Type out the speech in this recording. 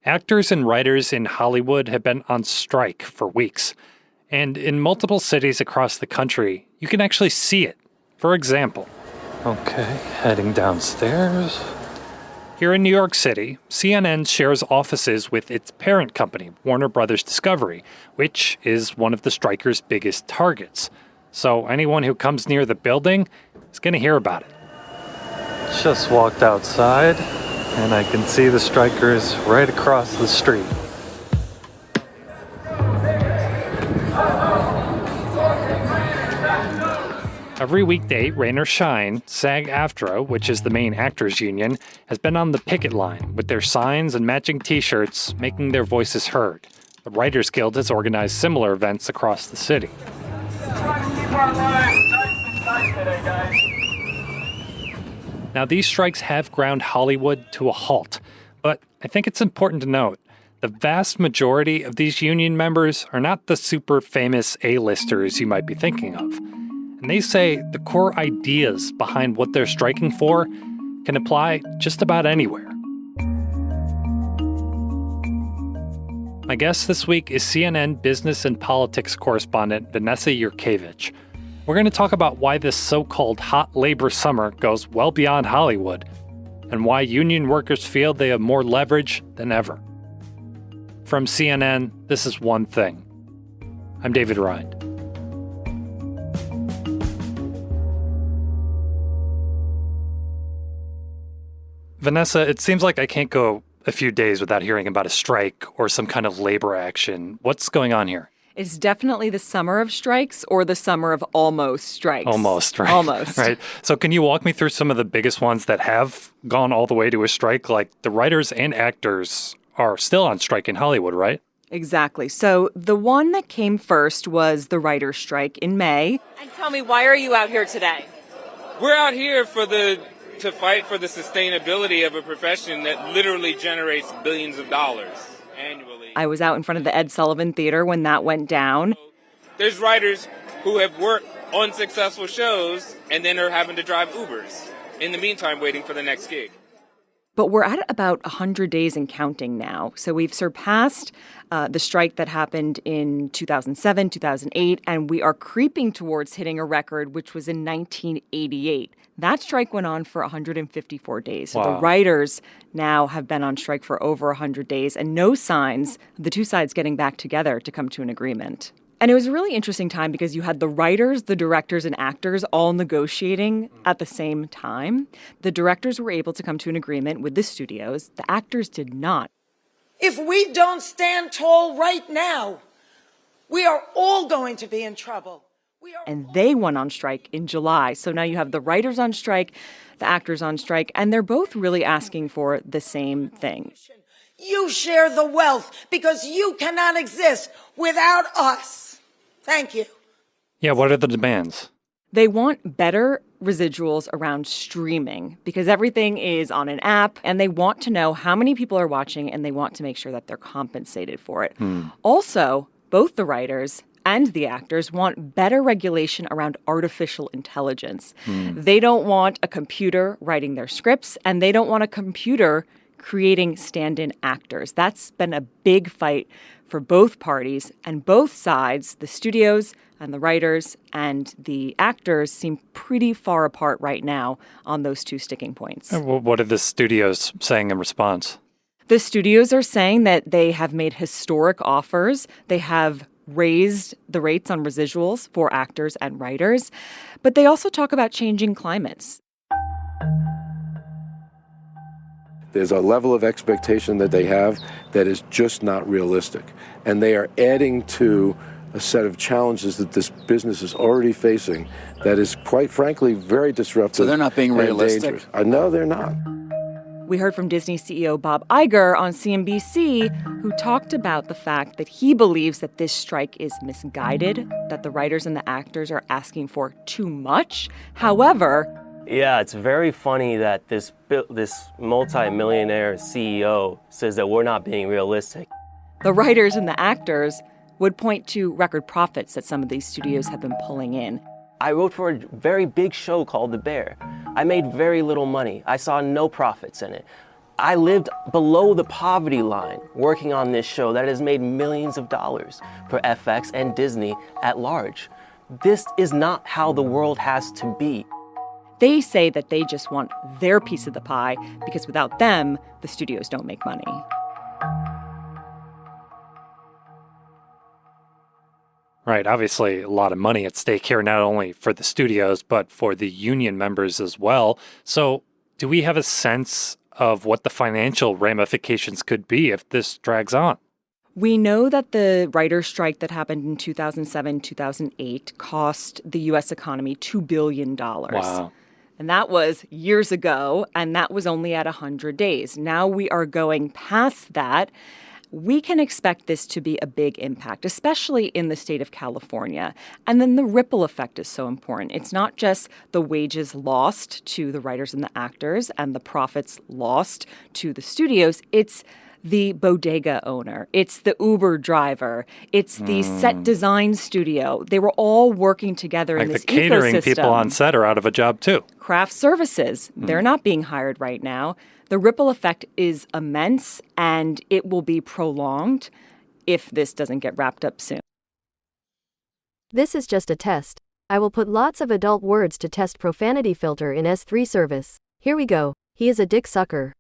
Actors and writers in Hollywood have been on strike for weeks. And in multiple cities across the country, you can actually see it. For example, okay, heading downstairs. Here in New York City, CNN shares offices with its parent company, Warner Brothers Discovery, which is one of the strikers' biggest targets. So anyone who comes near the building is going to hear about it. Just walked outside, and I can see the strikers right across the street. Every weekday, rain or shine, SAG-AFTRA, which is the main actors union, has been on the picket line with their signs and matching t-shirts, making their voices heard. The Writers Guild has organized similar events across the city. Now, these strikes have ground Hollywood to a halt, but I think it's important to note the vast majority of these union members are not the super famous A-listers you might be thinking of. And they say the core ideas behind what they're striking for can apply just about anywhere. My guest this week is CNN business and politics correspondent Vanessa Yurkevich. We're going to talk about why this so-called hot labor summer goes well beyond Hollywood and why union workers feel they have more leverage than ever. From CNN, this is One Thing. I'm David Rind. Vanessa, it seems like I can't go a few days without hearing about a strike or some kind of labor action. What's going on here? It's definitely the summer of strikes or the summer of almost strikes. Almost, right? Almost. Right. So can you walk me through some of the biggest ones that have gone all the way to a strike? Like the writers and actors are still on strike in Hollywood, right? Exactly. So the one that came first was the writer's strike in May. And tell me, why are you out here today? We're out here to fight for the sustainability of a profession that literally generates billions of dollars annually. I was out in front of the Ed Sullivan Theater when that went down. There's writers who have worked on successful shows and then are having to drive Ubers in the meantime waiting for the next gig. But we're at about 100 days and counting now. So we've surpassed the strike that happened in 2007, 2008, and we are creeping towards hitting a record, which was in 1988. That strike went on for 154 days. So Wow. The writers now have been on strike for over 100 days, and no signs of the two sides getting back together to come to an agreement. And it was a really interesting time because you had the writers, the directors, and actors all negotiating at the same time. The directors were able to come to an agreement with the studios. The actors did not. If we don't stand tall right now, we are all going to be in trouble. And they went on strike in July. So now you have the writers on strike, the actors on strike, and they're both really asking for the same thing. You share the wealth because you cannot exist without us. Thank you. Yeah, what are the demands? They want better residuals around streaming because everything is on an app, and they want to know how many people are watching, and they want to make sure that they're compensated for it. Also, both the writers and the actors want better regulation around artificial intelligence. They don't want a computer writing their scripts, and they don't want a computer creating stand-in actors. That's been a big fight for both parties, and both sides, the studios and the writers and the actors, seem pretty far apart right now on those two sticking points. What are the studios saying in response? The studios are saying that they have made historic offers. They have raised the rates on residuals for actors and writers, but they also talk about changing climates. There's a level of expectation that they have that is just not realistic. And they are adding to a set of challenges that this business is already facing that is, quite frankly, very disruptive. So they're not being realistic? No, they're not. We heard from Disney CEO Bob Iger on CNBC, who talked about the fact that he believes that this strike is misguided, that the writers and the actors are asking for too much. However, yeah, it's very funny that this multi-millionaire CEO says that we're not being realistic. The writers and the actors would point to record profits that some of these studios have been pulling in. I wrote for a very big show called The Bear. I made very little money. I saw no profits in it. I lived below the poverty line working on this show that has made millions of dollars for FX and Disney at large. This is not how the world has to be. They say that they just want their piece of the pie because without them, the studios don't make money. Right, obviously a lot of money at stake here, not only for the studios, but for the union members as well. So do we have a sense of what the financial ramifications could be if this drags on? We know that the writer's strike that happened in 2007, 2008 cost the U.S. economy $2 billion. Wow. And that was years ago, and that was only at 100 days. Now we are going past that. We can expect this to be a big impact, especially in the state of California. And then the ripple effect is so important. It's not just the wages lost to the writers and the actors and the profits lost to the studios. It's the bodega owner. It's the Uber driver. It's the set design studio. They were all working together in this ecosystem. Like the catering people on set are out of a job too. Craft services, they're not being hired right now. The ripple effect is immense, and it will be prolonged if this doesn't get wrapped up soon. This is just a test. I will put lots of adult words to test profanity filter in S3 service. Here we go. He is a dick sucker.